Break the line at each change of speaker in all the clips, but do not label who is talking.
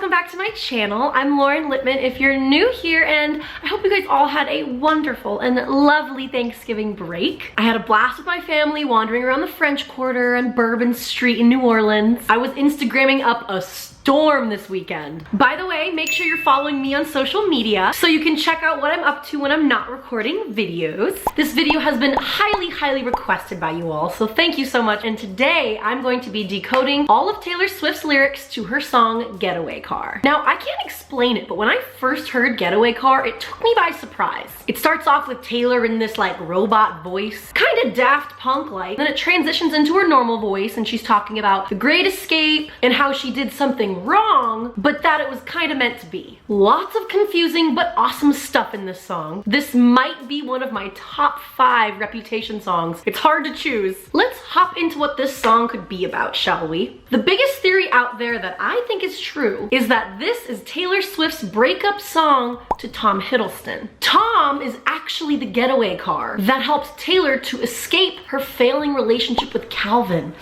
welcome back to my channel. I'm Lauren Littman if you're new here, and I hope you guys all had a wonderful and lovely Thanksgiving break. I had a blast with my family wandering around the French Quarter and Bourbon Street in New Orleans. I was Instagramming up a storm this weekend. By the way, make sure you're following me on social media so you can check out what I'm up to when I'm not recording videos. This video has been highly requested by you all, so thank you so much. And today I'm going to be decoding all of Taylor Swift's lyrics to her song Getaway Car. Now, I can't explain it, but when I first heard Getaway Car, it took me by surprise. It starts off with Taylor in this like robot voice, kind of Daft Punk like, then it transitions into her normal voice and she's talking about the Great Escape and how she did something wrong, but that it was kind of meant to be. Lots of confusing but awesome stuff in this song. This might be one of my top 5 Reputation songs. It's hard to choose. Let's hop into what this song could be about, shall we? The biggest theory out there that I think is true is that this is Taylor Swift's breakup song to Tom Hiddleston. Tom is actually the getaway car that helps Taylor to escape her failing relationship with Calvin.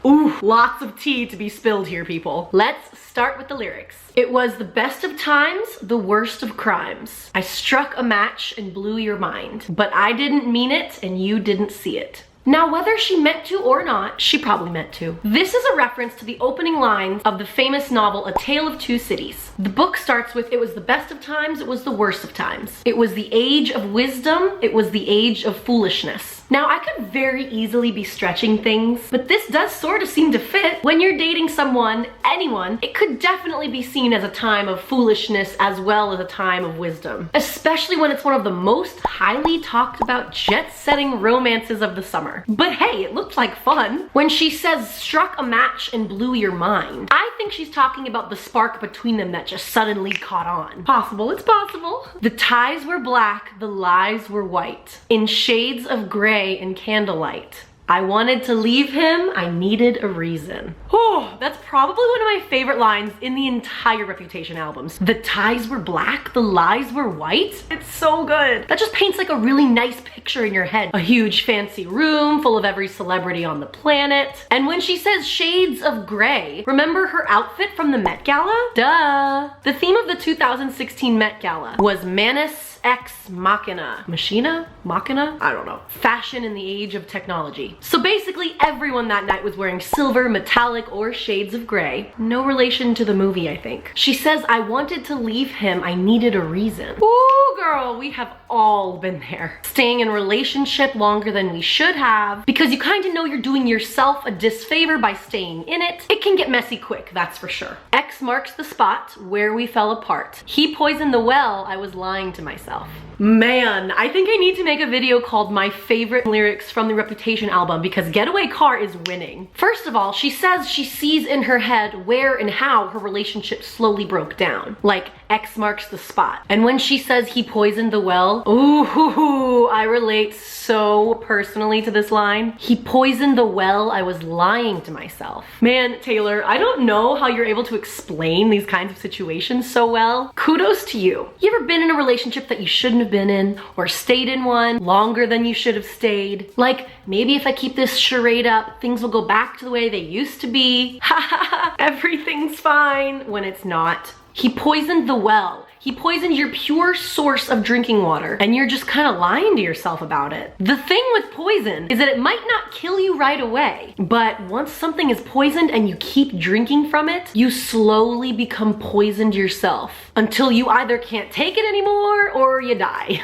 Ooh, lots of tea to be spilled here, people. Let's start with the lyrics. It was the best of times, the worst of crimes. I struck a match and blew your mind, but I didn't mean it and you didn't see it. Now, whether she meant to or not, she probably meant to. This is a reference to the opening lines of the famous novel A Tale of Two Cities. The book starts with, it was the best of times, it was the worst of times. It was the age of wisdom, it was the age of foolishness. Now, I could very easily be stretching things, but this does sort of seem to fit. When you're dating someone, anyone, it could definitely be seen as a time of foolishness as well as a time of wisdom, especially when it's one of the most highly talked about jet-setting romances of the summer. But hey, it looked like fun. When she says struck a match and blew your mind, I think she's talking about the spark between them that just suddenly caught on. Possible, it's possible. The ties were black, the lies were white, in shades of gray and candlelight. I wanted to leave him, I needed a reason. Oh, that's probably one of my favorite lines in the entire Reputation albums. The ties were black, the lies were white. It's so good. That just paints like a really nice picture in your head. A huge fancy room full of every celebrity on the planet. And when she says shades of gray, remember her outfit from the Met Gala? Duh. The theme of the 2016 Met Gala was Manus Ex Machina. Machina? I don't know. Fashion in the age of technology. So basically everyone that night was wearing silver, metallic, or shades of gray. No relation to the movie, I think. She says, I wanted to leave him, I needed a reason. Ooh, girl, we have all been there. Staying in a relationship longer than we should have because you kind of know you're doing yourself a disfavor by staying in it. It can get messy quick, that's for sure. X marks the spot where we fell apart. He poisoned the well, I was lying to myself. Man, I think I need to make a video called My Favorite Lyrics from the Reputation album because Getaway Car is winning. First of all, she says she sees in her head where and how her relationship slowly broke down. Like, X marks the spot. And when she says he poisoned the well, ooh, I relate so personally to this line. He poisoned the well, I was lying to myself. Man, Taylor, I don't know how you're able to explain these kinds of situations so well. Kudos to you. You ever been in a relationship that you shouldn't have been in, or stayed in one longer than you should have stayed? Like, maybe if I keep this charade up, things will go back to the way they used to be. Ha ha ha, everything's fine when it's not. He poisoned the well. He poisoned your pure source of drinking water, and you're just kind of lying to yourself about it. The thing with poison is that it might not kill you right away, but once something is poisoned and you keep drinking from it, you slowly become poisoned yourself until you either can't take it anymore or you die.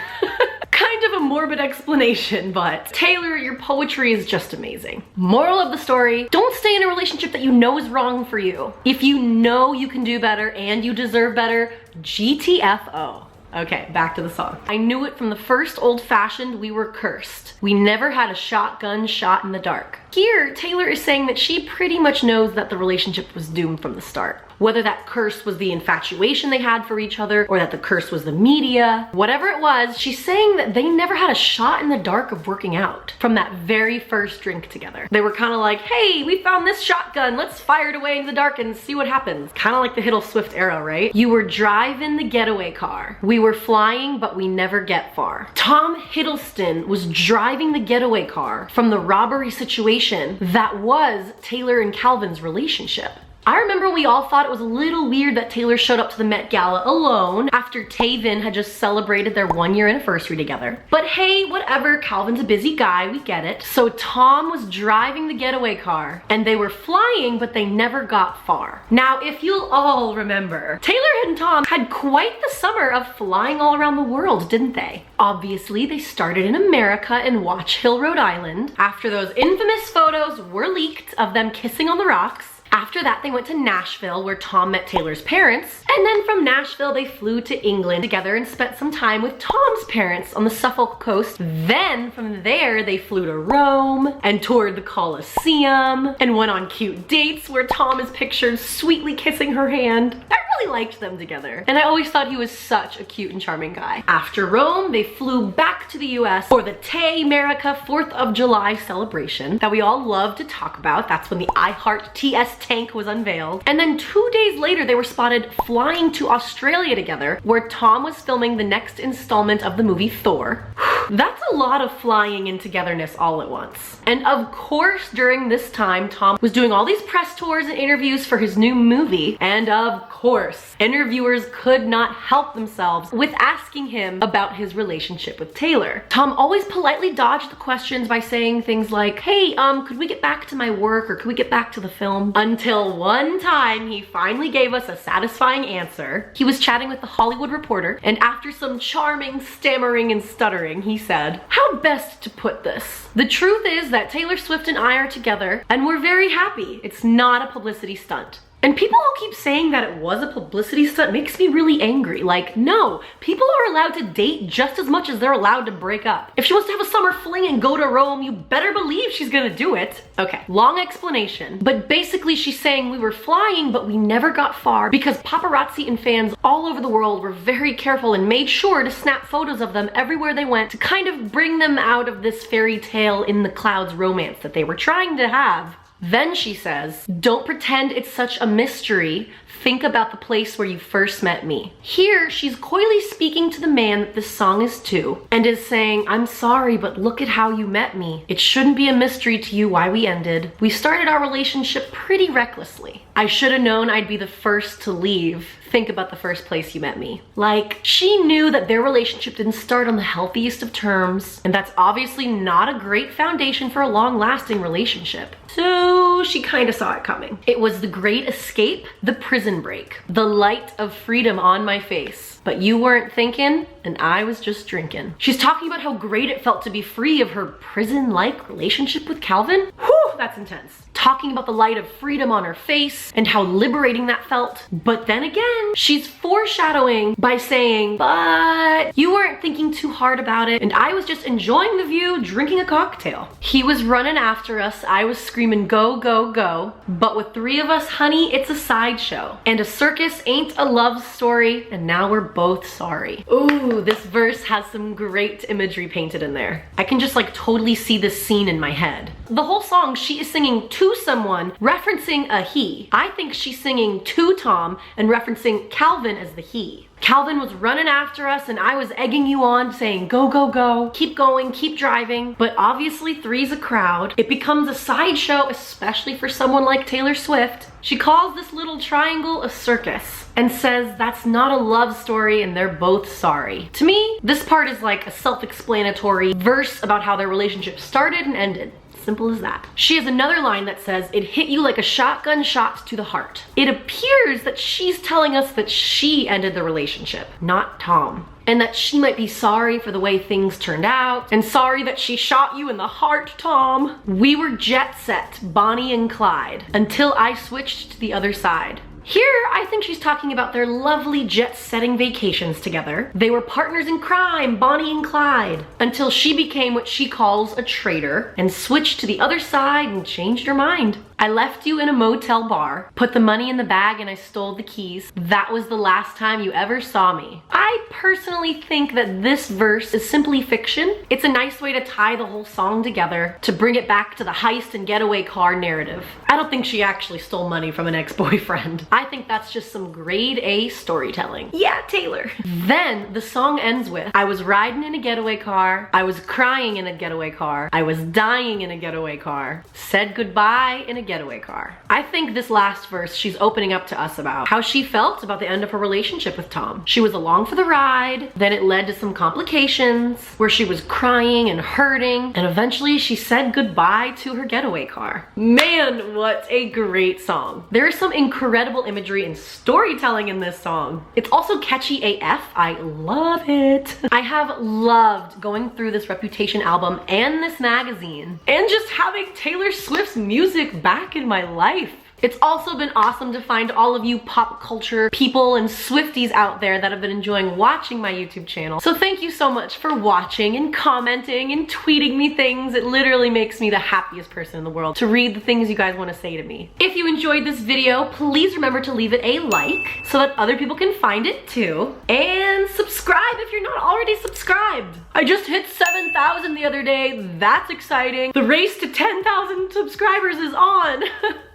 Kind of a morbid explanation, but Taylor, your poetry is just amazing. Moral of the story, don't stay in a relationship that you know is wrong for you. If you know you can do better and you deserve better, GTFO. Okay, back to the song. I knew it from the first Old Fashioned, we were cursed. We never had a shotgun shot in the dark. Here, Taylor is saying that she pretty much knows that the relationship was doomed from the start. Whether that curse was the infatuation they had for each other or that the curse was the media, whatever it was, she's saying that they never had a shot in the dark of working out from that very first drink together. They were kind of like, hey, we found this shotgun, let's fire it away into the dark and see what happens. Kind of like the Hiddle Swift era, right? You were driving the getaway car. We were flying, but we never get far. Tom Hiddleston was driving the getaway car from the robbery situation that was Taylor and Calvin's relationship. I remember we all thought it was a little weird that Taylor showed up to the Met Gala alone after Taven had just celebrated their 1-year anniversary together. But hey, whatever, Calvin's a busy guy, we get it. So Tom was driving the getaway car and they were flying, but they never got far. Now, if you'll all remember, Taylor and Tom had quite the summer of flying all around the world, didn't they? Obviously, they started in America in Watch Hill, Rhode Island, after those infamous photos were leaked of them kissing on the rocks. After that, they went to Nashville, where Tom met Taylor's parents. And then from Nashville, they flew to England together and spent some time with Tom's parents on the Suffolk coast. Then from there, they flew to Rome and toured the Colosseum and went on cute dates where Tom is pictured sweetly kissing her hand. I really liked them together, and I always thought he was such a cute and charming guy. After Rome, they flew back to the US for the Tay America 4th of July celebration that we all love to talk about. That's when the I Heart TS tank was unveiled. And then 2 days later, they were spotted flying to Australia together, where Tom was filming the next installment of the movie Thor. That's a lot of flying and togetherness all at once. And of course, during this time, Tom was doing all these press tours and interviews for his new movie. And of course, interviewers could not help themselves with asking him about his relationship with Taylor. Tom always politely dodged the questions by saying things like, hey, could we get back to my work, or could we get back to the film? Until one time, he finally gave us a satisfying answer. He was chatting with the Hollywood Reporter, and after some charming stammering and stuttering, he said, how best to put this? The truth is that Taylor Swift and I are together, and we're very happy. It's not a publicity stunt. And people who keep saying that it was a publicity stunt makes me really angry. Like, no, people are allowed to date just as much as they're allowed to break up. If she wants to have a summer fling and go to Rome, you better believe she's gonna do it. Okay, long explanation, but basically she's saying we were flying, but we never got far because paparazzi and fans all over the world were very careful and made sure to snap photos of them everywhere they went to kind of bring them out of this fairy tale in the clouds romance that they were trying to have. Then she says, don't pretend it's such a mystery. Think about the place where you first met me. Here, she's coyly speaking to the man that this song is to, and is saying, I'm sorry, but look at how you met me. It shouldn't be a mystery to you why we ended. We started our relationship pretty recklessly. I should have known I'd be the first to leave. Think about the first place you met me. Like, she knew that their relationship didn't start on the healthiest of terms, and that's obviously not a great foundation for a long-lasting relationship. So she kind of saw it coming. It was the great escape, the prison break, the light of freedom on my face. But you weren't thinking, and I was just drinking. She's talking about how great it felt to be free of her prison-like relationship with Calvin. Whew, that's intense. Talking about the light of freedom on her face and how liberating that felt. But then again, she's foreshadowing by saying, but you weren't thinking too hard about it, and I was just enjoying the view, drinking a cocktail. He was running after us, I was screaming, go, go, go. But with 3 of us, honey, it's a sideshow. And a circus ain't a love story, and now we're both sorry. Ooh, this verse has some great imagery painted in there. I can just like totally see this scene in my head. The whole song, she is singing to someone, referencing a he. I think she's singing to Tom and referencing Calvin as the he. Calvin was running after us and I was egging you on, saying go, go, go, keep going, keep driving. But obviously 3's a crowd. It becomes a sideshow, especially for someone like Taylor Swift. She calls this little triangle a circus and says that's not a love story and they're both sorry. To me, this part is like a self-explanatory verse about how their relationship started and ended. Simple as that. She has another line that says, it hit you like a shotgun shot to the heart. It appears that she's telling us that she ended the relationship, not Tom. And that she might be sorry for the way things turned out, and sorry that she shot you in the heart, Tom. We were jet set, Bonnie and Clyde, until I switched to the other side. Here, I think she's talking about their lovely jet-setting vacations together. They were partners in crime, Bonnie and Clyde, until she became what she calls a traitor and switched to the other side and changed her mind. I left you in a motel bar, put the money in the bag, and I stole the keys. That was the last time you ever saw me. I personally think that this verse is simply fiction. It's a nice way to tie the whole song together, to bring it back to the heist and getaway car narrative. I don't think she actually stole money from an ex-boyfriend. I think that's just some grade A storytelling. Yeah, Taylor. Then the song ends with, I was riding in a getaway car, I was crying in a getaway car, I was dying in a getaway car, said goodbye in a getaway car. I think this last verse, she's opening up to us about how she felt about the end of her relationship with Tom. She was along for the ride, then it led to some complications where she was crying and hurting, and eventually she said goodbye to her getaway car. Man, what a great song. There is some incredible imagery and storytelling in this song. It's also catchy AF. I love it. I have loved going through this Reputation album and this magazine, and just having Taylor Swift's music back in my life. It's also been awesome to find all of you pop culture people and Swifties out there that have been enjoying watching my YouTube channel. So thank you so much for watching and commenting and tweeting me things. It literally makes me the happiest person in the world to read the things you guys want to say to me. If you enjoyed this video, please remember to leave it a like so that other people can find it too. And subscribe if you're not already subscribed. I just hit 7,000 the other day. That's exciting. The race to 10,000 subscribers is on.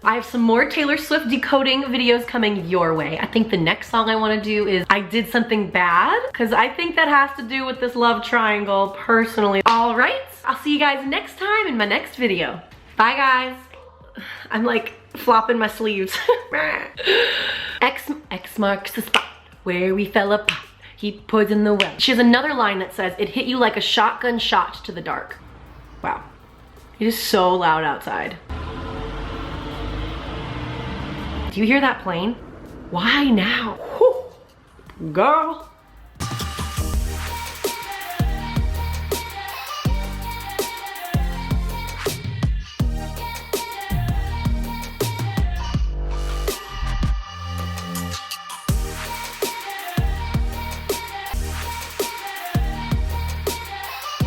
I have some more Taylor Swift decoding videos coming your way. I think the next song I want to do is I Did Something Bad, because I think that has to do with this love triangle personally. All right, I'll see you guys next time in my next video. Bye guys. I'm like flopping my sleeves. X marks the spot where we fell apart. He poisoned the well. She has another line that says, it hit you like a shotgun shot to the dark. Wow, it is so loud outside. Do you hear that plane? Why now? Whew. Girl.